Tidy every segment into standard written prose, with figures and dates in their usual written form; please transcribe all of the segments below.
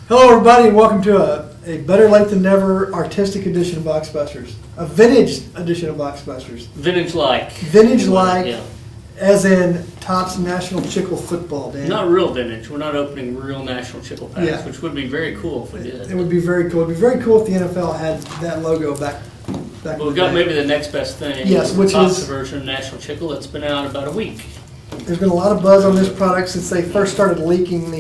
Hello everybody and welcome to a better late than never artistic edition of Boxbusters. A vintage edition of Boxbusters. Vintage-like. Vintage-like, yeah. As in Topps National Chicle football, Dan. Not real vintage. We're not opening real National Chicle packs, Yeah. which would be very cool if we did. It would be very cool. It would be very cool if the NFL had that logo back But we've got maybe the next best thing. Yes, which Topps is version of National Chicle. It's been out about a week. There's been a lot of buzz on this product since they first started leaking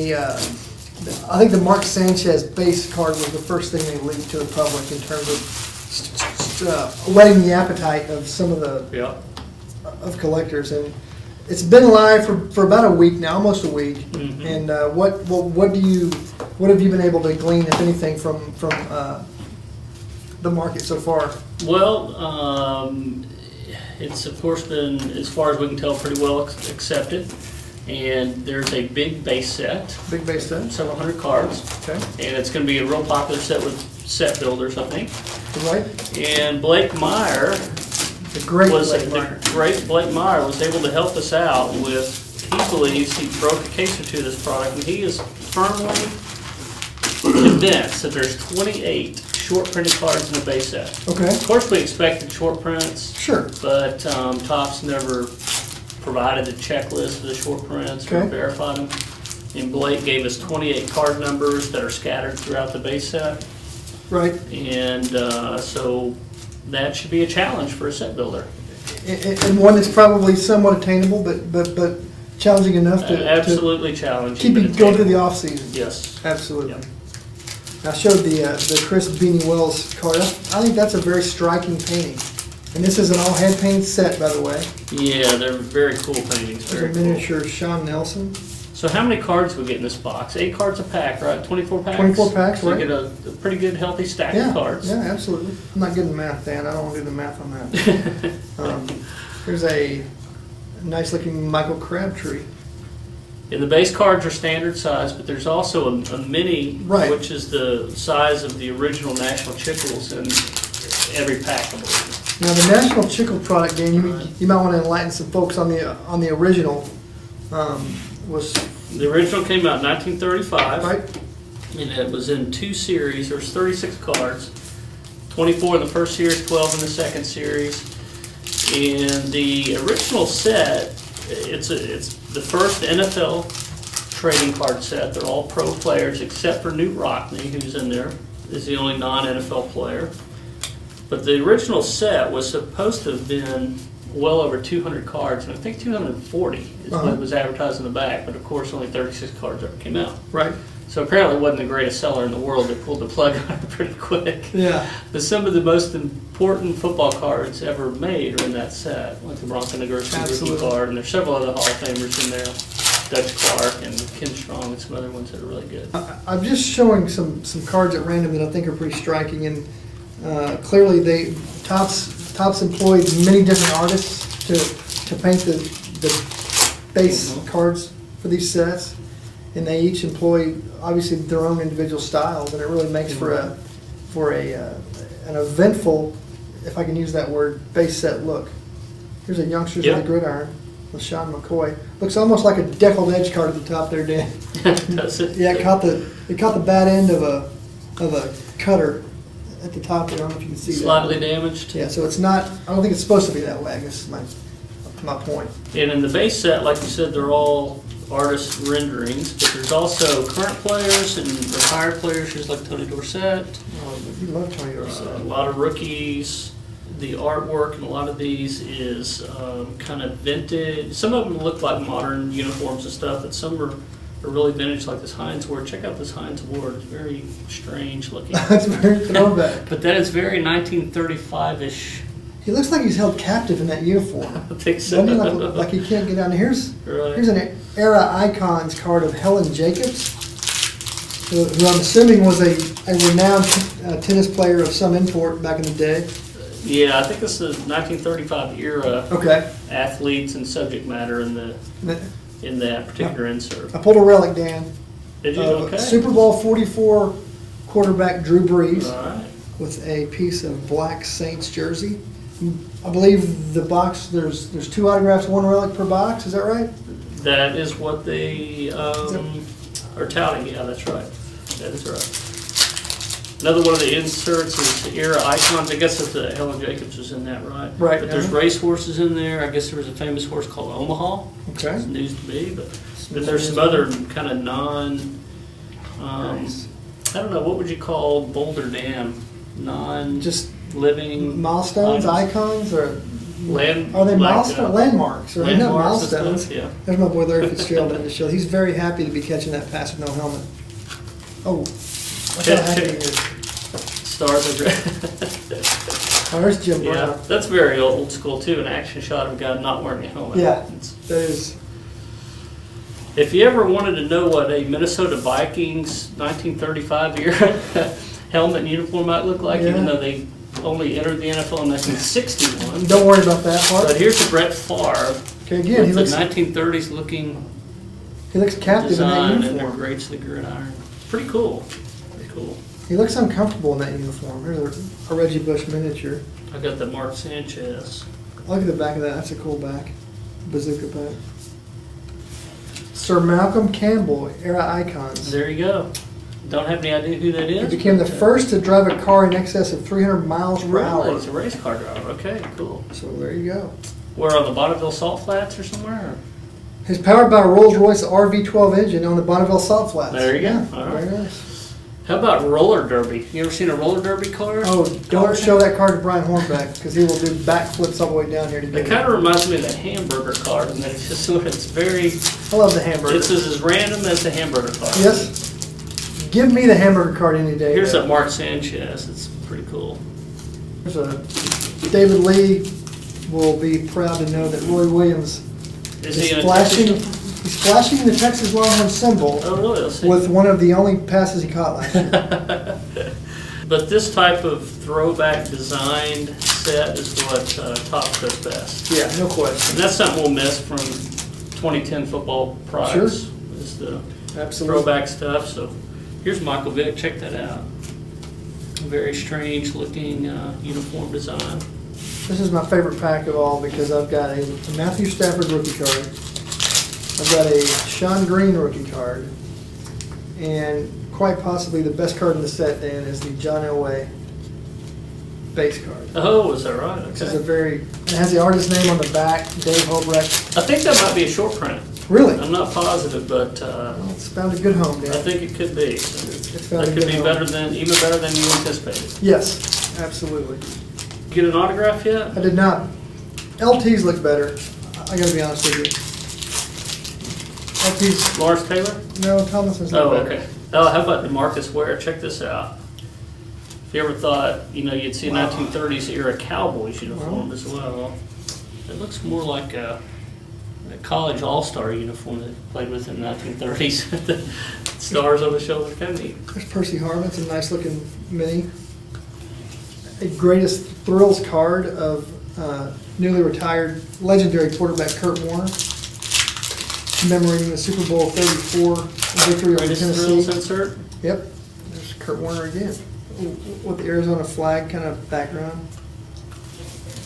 I think the Mark Sanchez base card was the first thing they leaked to the public in terms of whetting the appetite of some of the of collectors, and it's been live for about a week now, almost a week. Mm-hmm. And what have you been able to glean, if anything, from the market so far? Well, it's of course been, as far as we can tell, pretty well accepted. And there's a big base set. Big base set. Several hundred cards. Okay. And it's going to be a real popular set with set builders, I think. Right. And Blake Meyer, the great Blake Meyer was able to help us out with, he believes he broke a case or two of this product, and he is firmly convinced that there's 28 short printed cards in the base set. Okay. Of course we expected short prints. Sure. But Topps never provided a checklist for the short prints or verified them. And Blake gave us 28 card numbers that are scattered throughout the base set. Right. And so that should be a challenge for a set builder. And one that's probably somewhat attainable, but challenging enough to absolutely challenging. Keep it going through the off season. Yes. Absolutely. Yep. I showed the Chris Beanie Wells card. I think that's a very striking painting. And this is an all hand painted set, by the way. Yeah, they're very cool paintings. There's a miniature Sean Nelson. So how many cards do we get in this box? 8 cards a pack, right? 24 packs? 24 packs, so right. You get a pretty good, healthy stack of cards. Yeah, absolutely. I'm not good at math, Dan. I don't want to do the math on that. Here's a nice looking Michael Crabtree. And the base cards are standard size, but there's also a mini, which is the size of the original National Chicles in every pack, I believe. Now the National Chicle product, Dan, you might want to enlighten some folks on the original. The original came out in 1935, right? And it was in 2 series. There was 36 cards, 24 in the first series, 12 in the second series. And the original set, it's the first NFL trading card set. They're all pro players except for Newt Rockne, who's in there. Is the only non-NFL player. But the original set was supposed to have been well over 200 cards, and I think 240 is what was advertised in the back, but of course only 36 cards ever came out. Right. So apparently it wasn't the greatest seller in the world. They pulled the plug on it pretty quick. Yeah. But some of the most important football cards ever made are in that set, like the Bronco Nagurski rookie card, and there's several other Hall of Famers in there. Dutch Clark and Ken Strong and some other ones that are really good. I'm just showing some cards at random that I think are pretty striking, and clearly Topps employed many different artists to paint the base cards for these sets, and they each employ obviously their own individual styles, and it really makes for an eventful, if I can use that word, base set look. Here's a Youngsters of the Gridiron with Sean McCoy. Looks almost like a deckled edge card at the top there, Dan. Does it? Yeah, it caught the bad end of a cutter at the top there. I don't know if you can see that. Slightly damaged. Yeah, so it's not, I don't think it's supposed to be that way, I guess is my point. And in the base set, like you said, they're all artist renderings, but there's also current players and retired players, just like Tony Dorsett. Oh, you love Tony Dorsett. A lot of rookies. The artwork in a lot of these is kind of vintage. Some of them look like modern uniforms and stuff, but some are really vintage, like this Heinz Award. Check out this Heinz Award. It's very strange looking. That's very throwback. But that is very 1935-ish. He looks like he's held captive in that uniform. I think so. Like he can't get out. Here's an era icons card of Helen Jacobs, who I'm assuming was a renowned tennis player of some import back in the day. Yeah, I think this is 1935 era athletes and subject matter in that particular insert. I pulled a relic, Dan. Did you? Okay. Super Bowl 44 quarterback Drew Brees with a piece of black Saints jersey. I believe the box, there's 2 autographs, 1 relic per box. Is that right? That is what they are touting. Yeah, that's right. That is right. Another one of the inserts is the era icons. I guess that Helen Jacobs was in that, right? Right. But there's race horses in there. I guess there was a famous horse called Omaha. Okay. It's news to me, but then there's some other kind of Nice. I don't know, what would you call Boulder Dam? Just Living milestones, icons, or land. are they like, milestones? Landmarks, or no landmarks and milestones? stuff, yeah. There's my boy Larry Fitzgerald in the show. He's very happy to be catching that pass with no helmet. Oh, look how happy he is. Stars of Oh, there's Jim Brown. Yeah, that's very old school too. An action shot of a guy not wearing a helmet. Yeah, It's- that is. If you ever wanted to know what a Minnesota Vikings 1935 era helmet and uniform might look like, Yeah. even though they only entered the NFL in 1961. Don't worry about that part. But here's the Brett Favre Okay, again, he with looks the 1930s looking captive in that design and their uniform. greats of the gridiron. Pretty cool. Pretty cool. He looks uncomfortable in that uniform. Here's a Reggie Bush miniature. I got the Mark Sanchez. Look at the back of that. That's a cool back. Bazooka back. Sir Malcolm Campbell, era icons. There you go. Don't have any idea who that He is. became the but, first to drive a car in excess of 300 miles per Really? hour. He's a race car driver. Okay, cool. So there you go. We're on the Bonneville Salt Flats or somewhere? Or? He's powered by a Rolls-Royce RV12 engine on the Bonneville Salt Flats. There you go. Yeah, All right. very nice. How about roller derby? You ever seen a roller derby car? Oh, don't show that car to Brian Hornbeck because he will do backflips all the way down here to It get kind it. of reminds me of the hamburger car, and it's just it's very. I love the hamburger. It's as random as the hamburger car. Yes. Give me the hamburger card any day. Here's though. that Mark Sanchez. It's pretty cool. There's a David Lee will be proud to know that Roy Williams Is he in a flashing. Texas- He's flashing the Texas Longhorn symbol Oh, really? Let's see. with one of the only passes he caught last year. But this type of throwback designed set is what tops does best. Yeah, no question. And that's something we'll miss from 2010 football products. Is the Absolutely. throwback stuff. So here's Michael Vick. Check that out. Very strange looking uniform design. This is my favorite pack of all because I've got a Matthew Stafford rookie card. I've got a Sean Green rookie card. And quite possibly the best card in the set, Dan, is the John Elway base card. Oh, is that right? This is a Okay. it has the artist name on the back, Dave Hobrecht. I think that might be a short print. Really? I'm not positive, but Well, it's found a good home, I Dan. think it could be. So It's found that a could good be home. even better than you anticipated. Yes, absolutely. Get an autograph yet? I did not. LTs look better. I gotta be honest with you. LTs, Lawrence Taylor? no, Thomason's not Oh, better. okay. Oh, how about DeMarcus Ware? Check this out. If you ever thought, you'd see a Wow. 1930s era Cowboys uniform as well, it looks more like a college all-star uniform that played with in the 1930s. The stars on the shoulder, kind of neat. There's Percy Harvin, it's a nice looking mini. A greatest thrills card of newly retired legendary quarterback Kurt Warner, commemorating the Super Bowl 34 victory over Greatest thrills Tennessee. insert. Yep, there's Kurt Warner again, with the Arizona flag kind of background.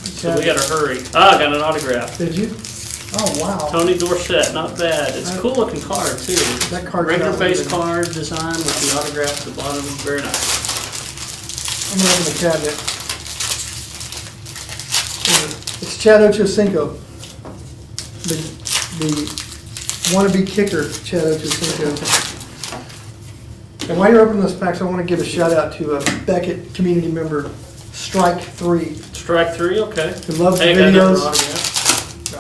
So we gotta hurry. Ah, I got an autograph. Did you? Oh, wow. Tony Dorsett, not bad. It's a cool looking card too. That card's Regular not face limited. card design with the autograph at the bottom. Very nice. I'm gonna open the cabinet. It's Chad Ochocinco, the wannabe kicker, Chad Ochocinco. And while you're opening those packs, I want to give a shout out to a Beckett community member, Strike 3, Strike three, okay. who loves the Hey, got another videos. autograph.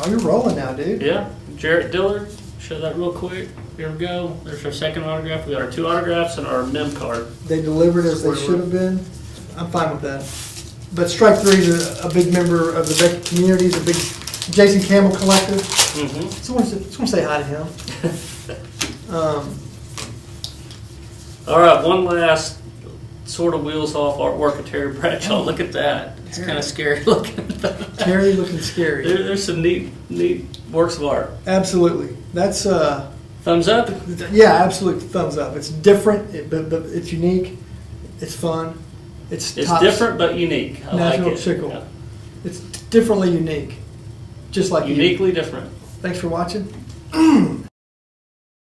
Oh, you're rolling now, dude. Yeah, Jarrett Dillard. Show that real quick. Here we go. There's our second autograph. We got our two autographs and our mem card. They delivered as they should have been. I'm fine with that. But Strike 3 is a big member of the Beckett community. He's a big Jason Campbell collective. Mm-hmm. Just want to say hi to him. All right, one last sort of wheels off artwork of Terry Bradshaw. Look at that. It's Terry. kind of scary looking. Terry looking scary. There's some neat works of art. Absolutely. That's Thumbs up. yeah, absolutely thumbs up. It's different, but it's unique. It's fun. It's tops. Different but unique. I National like it. Chicle. Yeah. It's differently unique, just like you. Uniquely different. Thanks for watching.